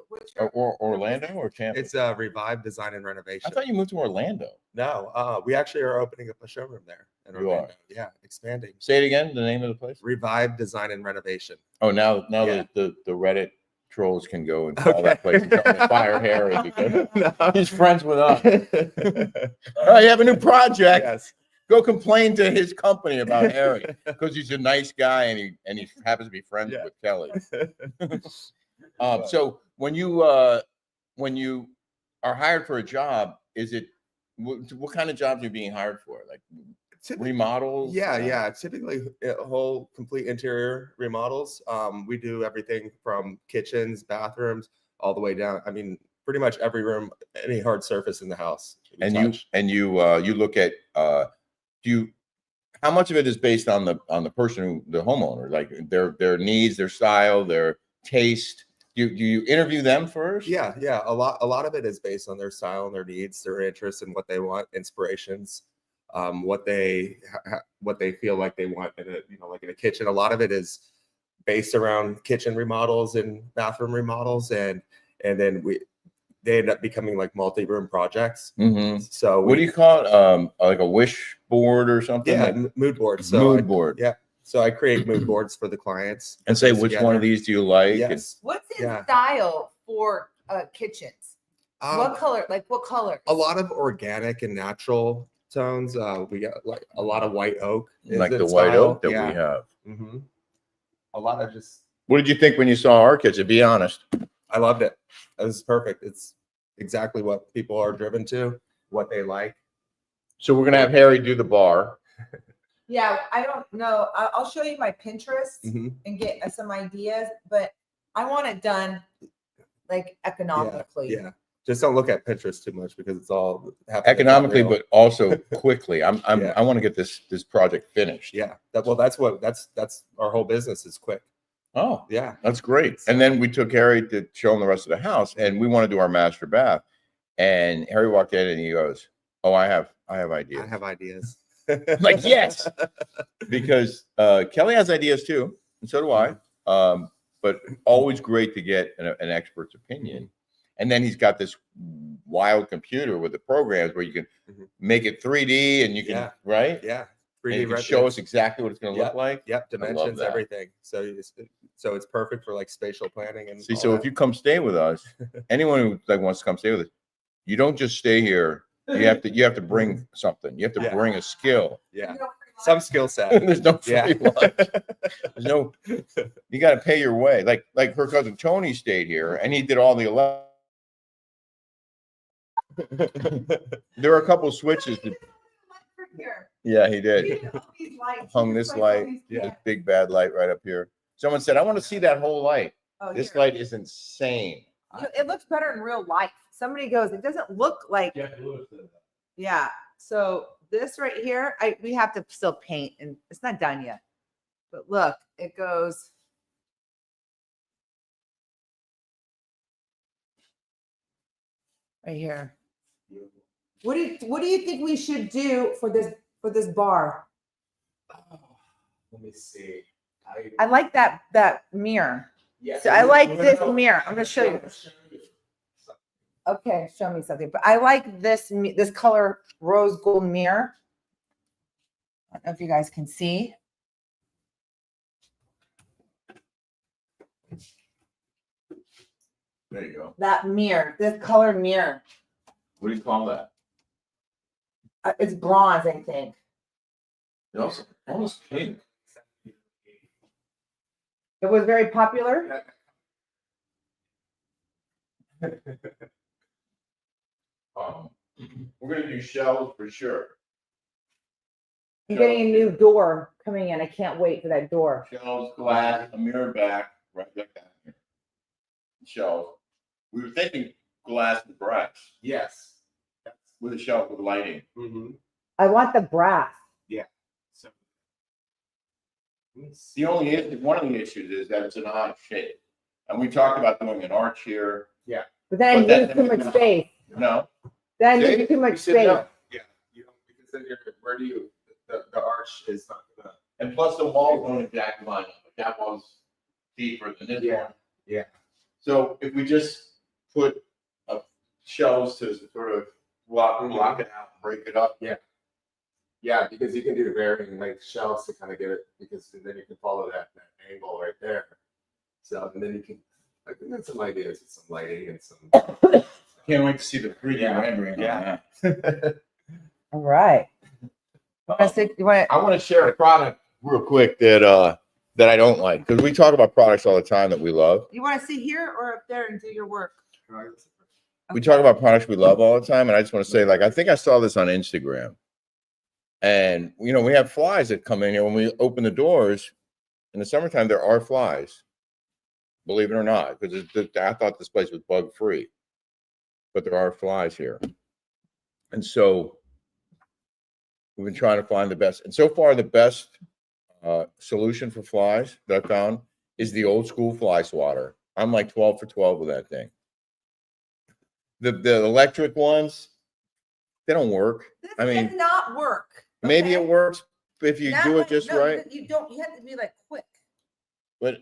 what's your or Orlando or Tampa? It's Revive Design and Renovation. I thought you moved to Orlando. No, we actually are opening up a showroom there in You Orlando. are? Yeah, expanding. Say it again. The name of the place. Revive Design and Renovation. Oh, now Yeah. the Reddit trolls can go and call that place and tell them to fire Harry because No. he's friends with us. Oh, you have a new project. Yes. Go complain to his company about Harry because he's a nice guy and he happens to be friends Yeah. with Kelly. So when you are hired for a job, is it what kind of jobs are you being hired for? Like remodels? Yeah. Typically, a whole complete interior remodels. We do everything from kitchens, bathrooms, all the way down. I mean, pretty much every room, any hard surface in the house. we touch. You look at how much of it is based on the person the homeowner, like their needs, their style, their taste. Do you interview them first? Yeah. A lot of it is based on their style and their needs, their interests, and what they want, inspirations, what they feel like they want in like in a kitchen. A lot of it is based around kitchen remodels and bathroom remodels, and then they end up becoming like multi-room projects. Mm-hmm. So what do you call it? Like a wish board or something? Yeah, Like mood board. mood board. Yeah. So I create mood boards for the clients And say put those which one together. of these do you like? Yes. What's in Yeah. style for kitchens? What color? Like what color? A lot of organic and natural tones. We got like a lot of white oak. is Like in the white style. oak that Yeah. we have. Mhm. A lot of just. What did you think when you saw our kitchen? Be honest. I loved it. It was perfect. It's exactly what people are driven to, what they like. So we're gonna have Harry do the bar. Yeah, I don't know. I'll show you my Pinterest Mhm. and get some ideas, but I want it done like economically. Yeah. Just don't look at Pinterest too much because it's all Economically, real. but also quickly. Yeah. I want to get this project finished. Yeah. That's our whole business is quick. Oh, Yeah. that's great. And then we took Harry to show him the rest of the house, and we want to do our master bath. And Harry walked in and he goes, "Oh, I have ideas." I have ideas. I'm like, yes, because Kelly has ideas too, and so do I. But always great to get an expert's opinion. And then he's got this wild computer with the programs where you can Mhm. make it 3D and you can Yeah. right. Yeah. And 3D it can render. show us exactly what it's going to Yep. look like. Yep, dimensions, that. everything. So it's perfect for like spatial planning and See, all so that. if you come stay with us, anyone who like wants to come stay with us, you don't just stay here. You have to bring something. You have to Yeah. bring a skill. Yeah, some skill set. There's no free Yeah. lunch. There's no. You got to pay your way. Like her cousin Tony stayed here, and he did all the. There are a couple switches. Yeah, he did. Hung this light, this big bad light right up here. Someone said, "I want to see that whole light." Oh, This here. light is insane. It looks better in real life. Somebody goes, it doesn't look like. Yeah. So this right here, we have to still paint, and it's not done yet. But look, it goes. Right here. What do you think we should do for this bar? Let me see. I like that mirror. Yeah, So I like this mirror. I'm gonna show you. Okay, show me something. But I like this color rose gold mirror. I don't know if you guys can see. There you go. That mirror, this color mirror. What do you call that? It's bronze, I think. It also almost pink. It was very popular. We're gonna do shells for sure. I'm getting a new door coming in. I can't wait for that door. Shelves, glass, a mirror back, right like that. Shelves. We were thinking glass and brass Yes. with a shelf with lighting. Mm-hmm. I want the brass. So The only issue, one of the issues is that it's an odd shape. And we talked about doing an arch here. But then I But that- need too much space. No, Then I See? need too much You sit space. down. yeah, you know, because then where do you the arch is not gonna. and plus the walls don't exactly line up. That one's deeper than this Yeah, one. yeah. So if we just put shelves to sort of block it out, break it up. Yeah, because you can do varying like shelves to kind of get it, because then you can follow that angle right there. So and then you can like and then some ideas with some lighting and some. Can't wait to see the 3D Yeah. rendering. Yeah. All right. You want I want to share a product real quick that I don't like, because we talk about products all the time that we love. to see here or up there and do your work? We talk about products we love all the time, and I just want to say, like, I think I saw this on Instagram. And we have flies that come in here when we open the doors in the summertime. There are flies, believe it or not, because I thought this place was bug free, but there are flies here. And so we've been trying to find the best. And so far, the best solution for flies that I found is the old school fly swatter. I'm like 12 for 12 with that thing. The electric ones, they don't work. This I mean, does not work. maybe okay? it works if you Not do when- it just no, right. You don't. You have to be like quick. But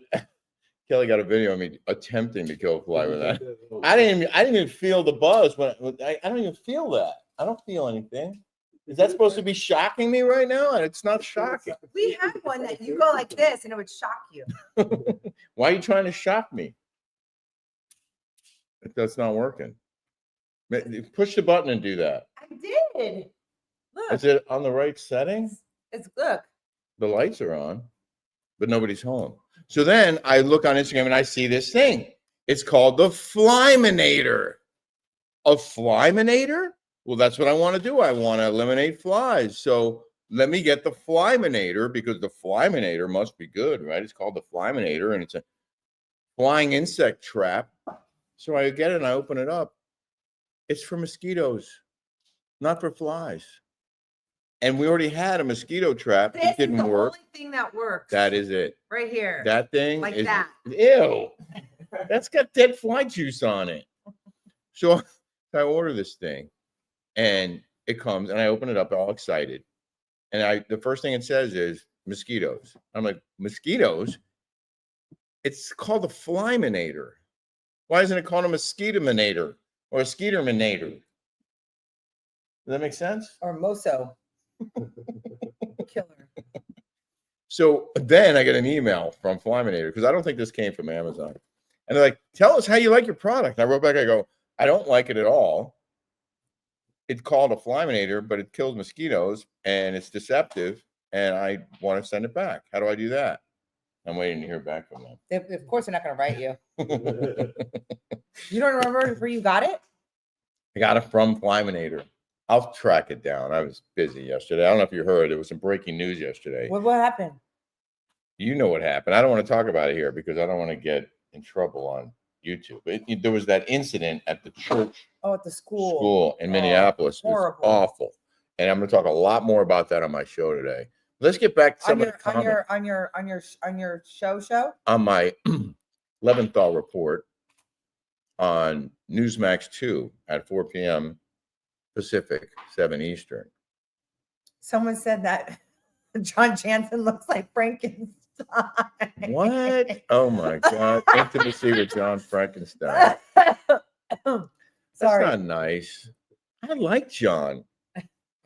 Kelly got a video of me attempting to kill a fly with that. I didn't even feel the buzz when I don't even feel that. I don't feel anything. Is that supposed to be shocking me right now? And it's not shocking. We had one that you go like this and it would shock you. Why are you trying to shock me? That's not working. Push the button and do that. I did. Look, Is it on the right setting? it's look. The lights are on, but nobody's home. So then I look on Instagram and I see this thing. It's called the Flyminator. A Flyminator? Well, that's what I want to do. I want to eliminate flies. So let me get the Flyminator, because the Flyminator must be good, right? It's called the Flyminator, and it's a flying insect trap. So I get it and I open it up. It's for mosquitoes, not for flies. And we already had a mosquito trap. This It didn't is the work. only thing that works. That is it. right here. That thing Like is that. Ew. That's got dead fly juice on it. So I order this thing, and it comes, and I open it up all excited. And the first thing it says is mosquitoes. I'm like, mosquitoes? It's called the Flyminator. Why isn't it called a mosquitominator or a skeeterminator? Does that make sense? Or Moso. Killer. So then I get an email from Flyminator because I don't think this came from Amazon. And they're like, tell us how you like your product. And I wrote back, I go, I don't like it at all. It's called a Flyminator, but it kills mosquitoes and it's deceptive. And I want to send it back. How do I do that? I'm waiting to hear back from them. Of course, they're not going to write you. You don't remember where you got it? I got it from Flyminator. I'll track it down. I was busy yesterday. I don't know if you heard. There was some breaking news yesterday. What happened? You know what happened. I don't want to talk about it here because I don't want to get in trouble on YouTube. There was that incident at the church. Oh, at the school. In Minneapolis. It was Horrible. awful. And I'm going to talk a lot more about that on my show today. Let's get back to some of the comments. On your show? On my Leventhal report on Newsmax 2 at 4 p.m. Pacific, 7 Eastern. Someone said that John Jansen looks like Frankenstein. What? Oh my God. Intimacy with John Frankenstein. Sorry. That's not nice. I like John.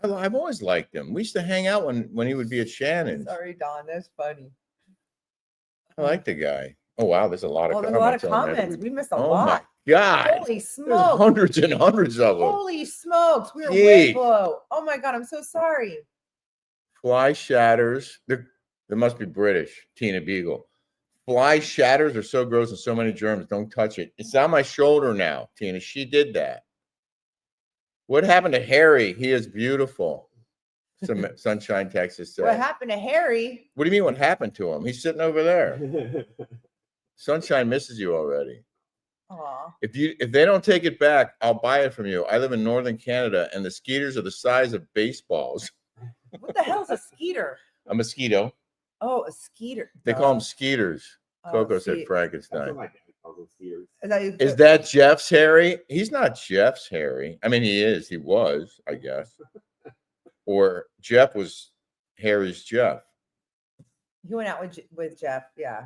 I've always liked him. We used to hang out when he would be at Shannon's. Sorry, Don. That's funny. I like the guy. Oh wow, there's a lot of there's a lot of comments. We missed a Oh lot. my God. Holy There's smokes. hundreds and hundreds of them. Holy smokes. We were way Jeez. below. Oh my God. I'm so sorry. Fly shatters. They must be British. Tina Beagle. Fly shatters are so gross and so many germs. Don't touch it. It's on my shoulder now, Tina. She did that. What happened to Harry? He is beautiful. Some Sunshine, Texas says. What happened to Harry? What do you mean what happened to him? He's sitting over there. Sunshine misses you already. Aw. If they don't take it back, I'll buy it from you. I live in northern Canada and the skeeters are the size of baseballs. What the hell's a skeeter? A mosquito. Oh, a skeeter. They call them skeeters. Oh, Coco said see, Frankenstein. Is That Jeff's Harry? He's not Jeff's Harry. I mean, he is. He was, I guess. Or Jeff was Harry's Jeff. You went out with Jeff, yeah.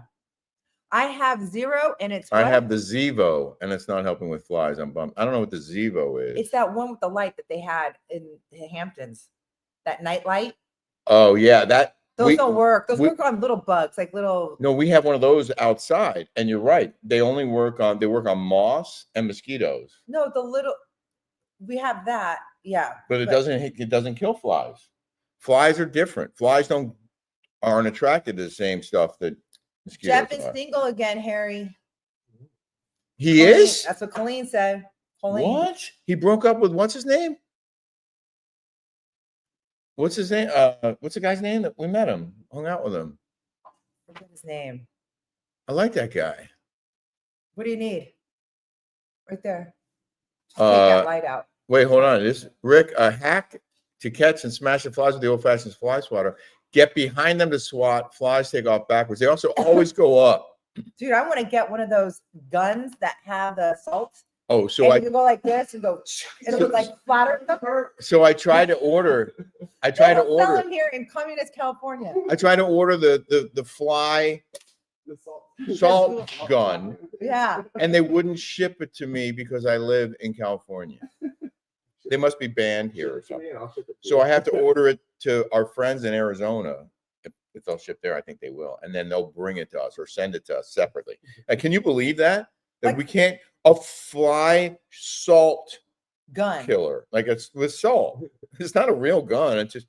I have 0 and it's I what? have the Zevo, and it's not helping with flies. I'm bummed. I don't know what the Zevo is. It's that one with the light that they had in the Hamptons. That night light. Oh yeah, Those don't work. Those work on little bugs, like little. No, we have one of those outside, and you're right. They work on moss and mosquitoes. No, the little. We have that, yeah. But it doesn't kill flies. Flies are different. Flies aren't attracted to the same stuff that mosquitoes Jeff is are. single again, Harry. He Colleen, is? That's what Colleen said. Colleen. What? He broke up with what's his name? What's his name? What's the guy's name that we met him, hung out with him? What's his name? I like that guy. What do you need? Right there. Just take that light out. Wait, hold on. This Rick, a hack to catch and smash the flies with the old-fashioned fly swatter. Get behind them to swat. Flies take off backwards. They also always go up. Dude, I want to get one of those guns that have the salt. Oh, so and you can go like this and go, and it'll like flatter them. So I tried to order. Sell them here in communist California. I tried to order the fly salt gun. Yeah. And they wouldn't ship it to me because I live in California. They must be banned here or something. So I have to order it to our friends in Arizona. If they'll ship there, I think they will. And then they'll bring it to us or send it to us separately. And can you believe that? That we can't, a fly salt gun killer. Like it's with salt. It's not a real gun. It's just,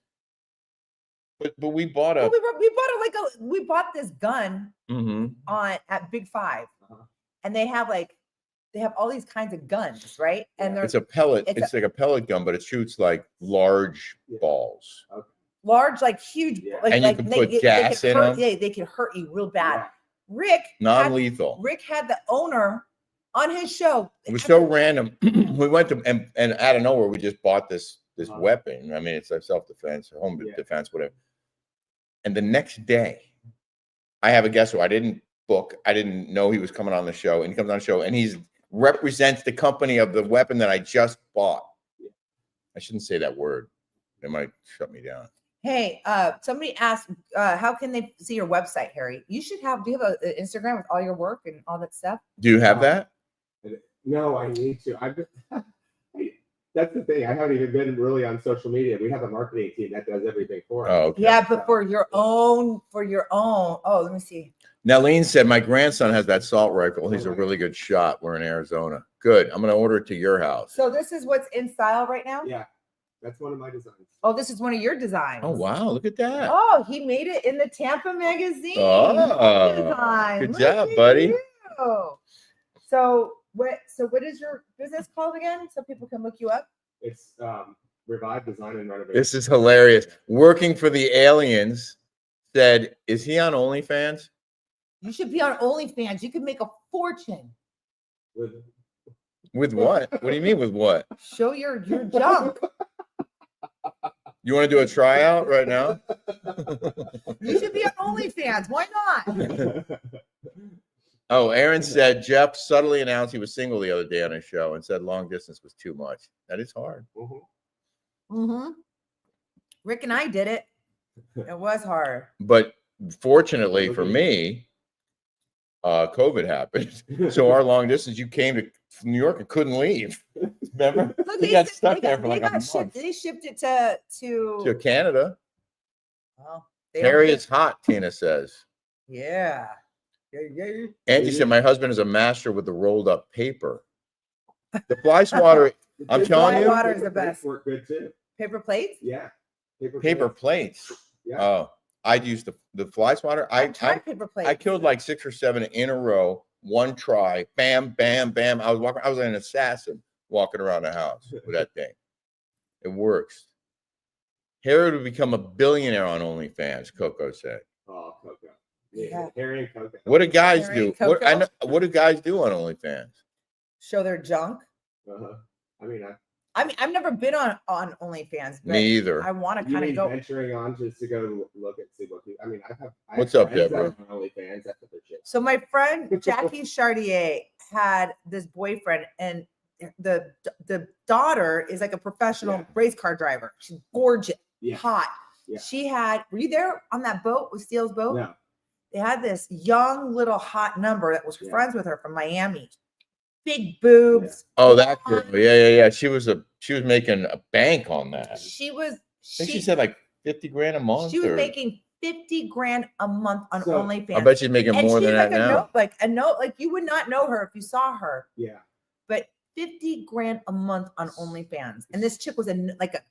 but we bought a. We bought this gun at Big Five, and they have all these kinds of guns, right? And it's a pellet. It's like a pellet gun, but it shoots like large balls. Okay. Large, like huge, and you can put gas in them. Yeah, they can hurt you real bad. Yeah. Rick, non-lethal. Rick had the owner on his show. It was so random. We went to and out of nowhere, we just bought this weapon. I mean, it's like self-defense, home defense, whatever. And the next day, I have a guest who I didn't book. I didn't know he was coming on the show, and he comes on the show, and he represents the company of the weapon that I just bought. I shouldn't say that word; they might shut me down. Hey, somebody asked, how can they see your website, Harry? Do you have an Instagram with all your work and all that stuff? Do you have that? No, I need to. That's the thing. I haven't even been really on social media. We have a marketing team that does everything for us. Oh, okay. Yeah, but for your own. Oh, let me see. Nalene said, my grandson has that salt rifle. He's a really good shot. We're in Arizona. Good. I'm going to order it to your house. So this is what's in style right now? Yeah, that's one of my designs. Oh, this is one of your designs. Oh, wow. Look at that. Oh, he made it in the Tampa magazine. Oh, Design. good Look job, at buddy. you. So what is your business called again? So people can look you up. It's Revive Design and Renovation. This is hilarious. Working for the aliens said, is he on OnlyFans? You should be on OnlyFans. You could make a fortune. With what? What do you mean with what? Show your junk. You want to do a tryout right now? You should be on OnlyFans. Why not? Oh, Aaron said Jeff subtly announced he was single the other day on his show and said long distance was too much. That is hard. Mm-hmm. Rick and I did it. It was hard. But fortunately for me, COVID happened. So our long distance, you came to New York and couldn't leave. Remember? Look, We got stuck there for like a month. They shipped it to Canada. Well, Harriet's hot, Tina says. Yeah. Angie said, my husband is a master with the rolled up paper. The fly swatter, I'm telling you. Fly water is the best. Work good too. Paper plates? Yeah. Paper plates. Yeah. Oh, I'd use the fly swatter. I paper plates. I killed like 6 or 7 in a row, one try, bam, bam, bam. I was an assassin walking around the house with that thing. It works. Harry would become a billionaire on OnlyFans, Coco said. Oh, Coco. Yeah. Harry and Coco. What do guys Harry do? and What do guys do on OnlyFans? Show their junk. I mean, I've never been on OnlyFans. But Me either. I want to you kind of mean go. venturing on just to go look and see what people. I mean, I have What's up, friends that Deborah? are on OnlyFans that put their shit. So my friend Jackie Chartier had this boyfriend, and the daughter is like a professional race car driver. She's gorgeous, hot. Yeah. She had. Were you there on that boat with Steele's boat? No. They had this young little hot number that was Yeah. friends with her from Miami. Big boobs. Oh, that girl. Yeah. She was making a bank on that. She was. I think she said like 50 grand a month. She was making 50 grand a month on OnlyFans. I bet she's making more than that now. A note, like you would not know her if you saw her. Yeah. But 50 grand a month on OnlyFans, and this chick was like a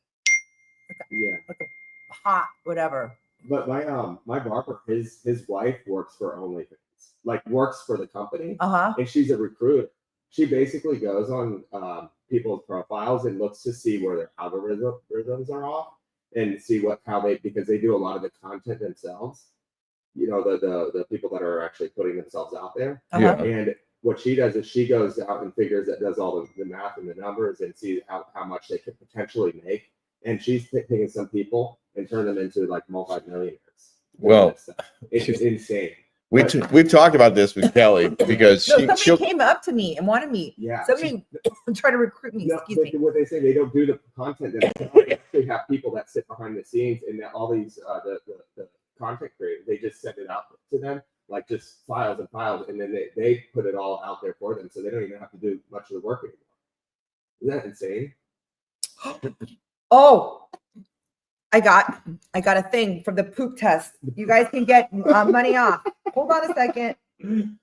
hot whatever. But my barber, his wife works for OnlyFans, like works for the company, and she's a recruiter. She basically goes on people's profiles and looks to see where their algorithms are off and see because they do a lot of the content themselves. You know, the people that are actually putting themselves out there. And what she does is she goes out and does all the math and the numbers and sees how much they could potentially make. And she's taking some people and turn them into like multi-millionaires. Well, it's just insane. We've talked about this with Kelly because somebody came up to me and wanted me. Yeah. Somebody tried to recruit me. Excuse me. What they say, they don't do the content themselves. They actually have people that sit behind the scenes, and all these the content creators, they just send it out to them, like just files and files, and then they put it all out there for them, so they don't even have to do much of the work anymore. Isn't that insane? Oh, I got a thing for the poop test. You guys can get money off. Hold on a second. Give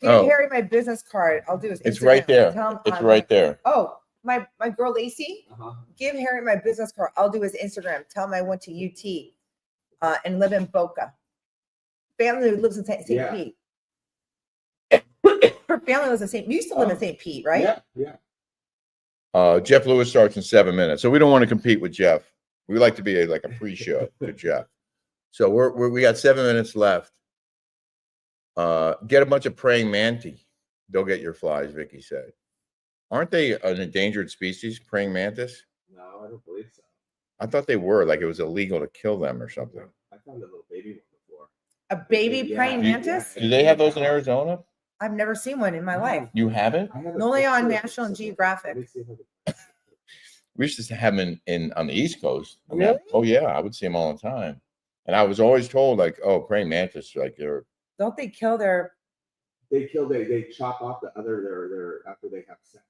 Harry my business card. I'll do his Instagram. It's right there. It's right there. Oh, my girl Lacey. Give Harry my business card. I'll do his Instagram. Tell him I went to UT and live in Boca. Family who lives in St. Pete. Her family lives in St. You used to live in St. Pete, right? Yeah. Jeff Lewis starts in 7 minutes, so we don't want to compete with Jeff. We like to be like a pre-show to Jeff. So we got 7 minutes left. Get a bunch of praying mantis. They'll get your flies, Vicky said. Aren't they an endangered species, praying mantis? No, I don't believe so. I thought they were, like it was illegal to kill them or something. I found a little baby one before. A baby praying mantis? Do they have those in Arizona? I've never seen one in my life. You haven't? Only on National Geographic. We used to have them on the East Coast. Really? Oh yeah, I would see them all the time. And I was always told like, oh, praying mantis, like they're. Don't they kill their? They chop off the other their after they have sex.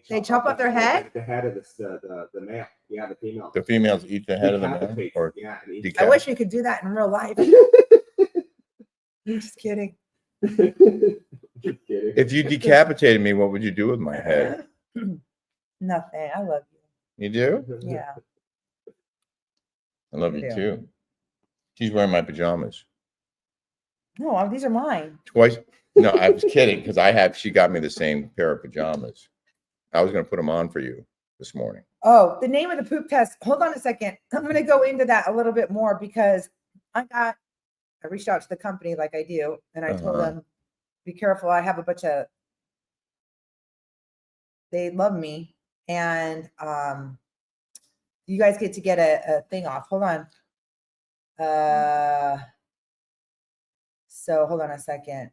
They chop off their head? The head of the male. Yeah, the female. The females eat the head of the male, Decapitate, or yeah, and eat I decapitate? wish we could do that in real life. Just kidding. You're kidding. If you decapitated me, what would you do with my head? Nothing. I love You do? you. Yeah. I love you Yeah. too. She's wearing my pajamas No, these are mine. twice. No, I was kidding because she got me the same pair of pajamas. I was going to put them on for you this morning. Oh, the name of the poop test. Hold on a second. I'm going to go into that a little bit more because I reached out to the company like I do, and I told them, be careful. I have a bunch of, they love me, and you guys get to get a thing off. Hold on. So hold on a second.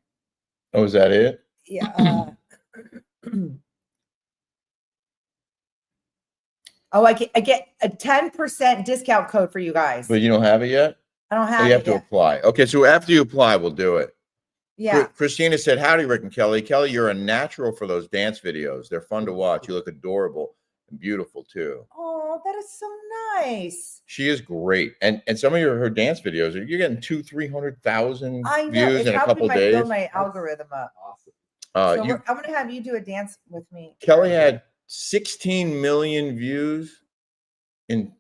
Oh, is that it? Yeah. Oh, I get a 10% discount code for you guys. But you don't have it yet? I don't Oh, have you have it to yet. apply. Okay, so after you apply, we'll do it. Yeah. Christina said, howdy, Rick and Kelly. Kelly, you're a natural for those dance videos. They're fun to watch. You look adorable and beautiful too. Oh, that is so nice. She is great. And some of her dance videos, you're getting 200,000-300,000 I know. views It's in a helping couple days. build my algorithm up. Awesome. So I'm gonna have you do a dance with me. Kelly had 16 million views in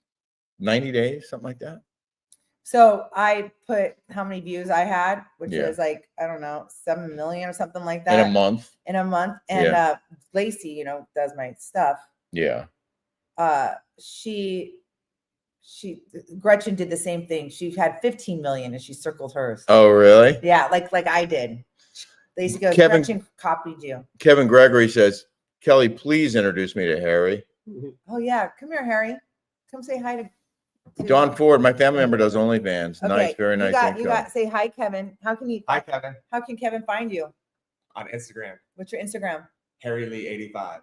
90 days, something like that. So I put how many views I had, which Yeah. was like, I don't know, 7 million or something like that In a month. in a month. And Lacey, does my stuff. Yeah. Gretchen did the same thing. She had 15 million and she circled hers. Oh, really? Yeah, like I did. Lacey goes, Kevin- Gretchen copied you. Kevin Gregory says, Kelly, please introduce me to Harry. Oh yeah, come here, Harry. Come say hi to Don Ford, my family member, does OnlyFans. Okay, Nice, very nice You income. got say hi, Kevin. How can Kevin find you? On Instagram, What's your Instagram? Harry Lee 85.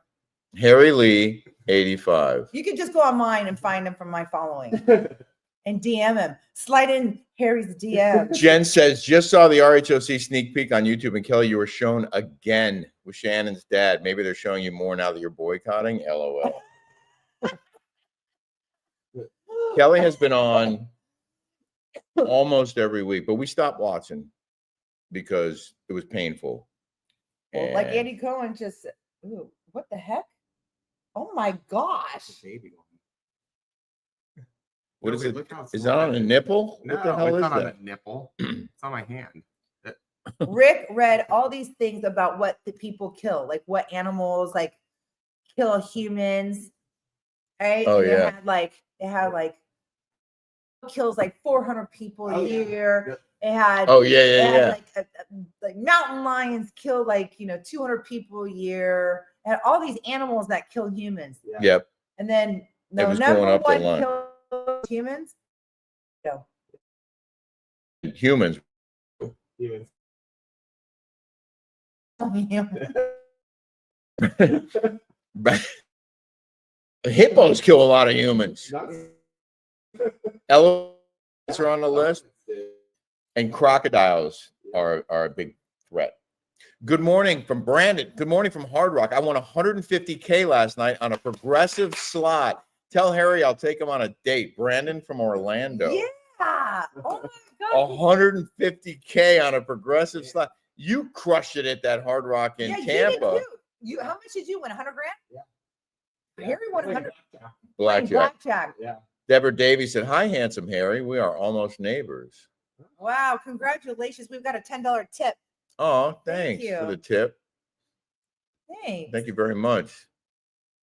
Harry Lee, 85. You can just go on mine and find him from my following and DM him. Slide in Harry's DM. Jen says, just saw the RHOC sneak peek on YouTube, and Kelly, you were shown again with Shannon's dad. Maybe they're showing you more now that you're boycotting. LOL. Kelly has been on almost every week, but we stopped watching because it was painful. Well, like And- Andy Cohen just, ooh, what the heck? Oh my gosh. Baby one. What is it? Look how Is small that on a is. nipple? No, What the hell it's is not on that? a nipple. It's on my hand. Rick read all these things about what the people kill, like what animals like kill humans. Right? Oh, And yeah. They had like kills like 400 people a Oh, yeah. year. Yep. It had Oh, yeah, it yeah, had yeah. like mountain lions kill like 200 people a year, and all these animals that kill humans. Yep. And then It was number going up the one line. kills humans. No. Humans. Humans. Hippos kill a lot of humans. Elephants are on the list, and crocodiles are a big threat. Good morning from Brandon. Good morning from Hard Rock. I won 150K last night on a progressive slot. Tell Harry I'll take him on a date. Brandon from Orlando. Yeah. Oh my God. 150K on a progressive slot. You crushed it at that Hard Rock in Yeah, you Tampa. did too. How much did you win? 100 grand? Yeah. Harry won 100. Blackjack. Blackjack. Yeah. Deborah Davies said, hi, handsome Harry. We are almost neighbors. Wow. Congratulations. We've got a $10 tip. Oh, Thank thanks you. for the tip. Thanks. Thank you very much.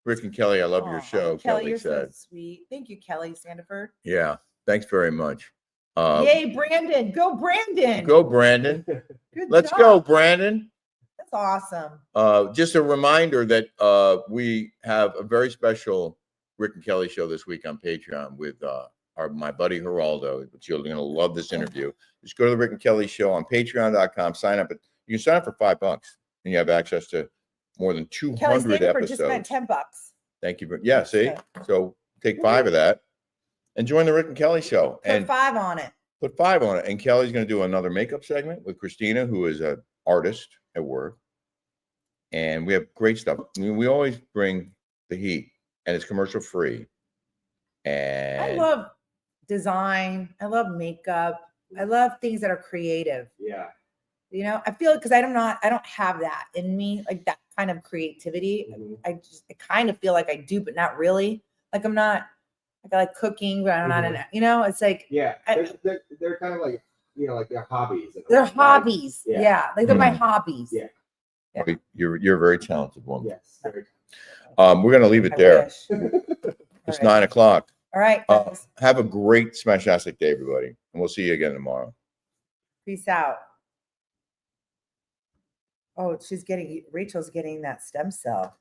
Rick and Kelly, I love your Aw, show, Kelly, Kelly you're said. so sweet. Thank you, Kelly Sandiford. Yeah, thanks very much. Yay, Brandon. Go, Brandon. Go, Brandon. Good Let's job. go, Brandon. That's awesome. Just a reminder that we have a very special Rick and Kelly show this week on Patreon with my buddy Geraldo. But you're going to love this interview. Just go to the Rick and Kelly show on patreon.com, sign up. You can sign up for $5 and you have access to more than 200 Kelly Sandiford episodes. just spent $10. Thank you. Yeah, see? So take 5 of that and join the Rick and Kelly show. Put 5 on it. Put 5 on it. And Kelly's going to do another makeup segment with Christina, who is an artist at work. and we have great stuff. I mean, we always bring the heat, and it's commercial free. I And love design. I love makeup. I love things that are creative. Yeah. You know, I feel because I don't have that in me, like that kind of creativity. Mhm. I kind of feel like I do, but not really. Like I'm not, like I like cooking, but I'm not in it. You know, it's like Yeah. I- They're kind of like, like their hobbies. in a they're way, like, hobbies. yeah. Yeah. Like they're my Mhm. hobbies. Yeah. Yeah. you're a very talented woman. Yes. very- We're gonna leave it I there. wish. All It's right. 9:00. All right, guys. Have a great Smashtastic day, everybody, and we'll see you again tomorrow. Peace out. Oh, Rachel's getting that stem cell.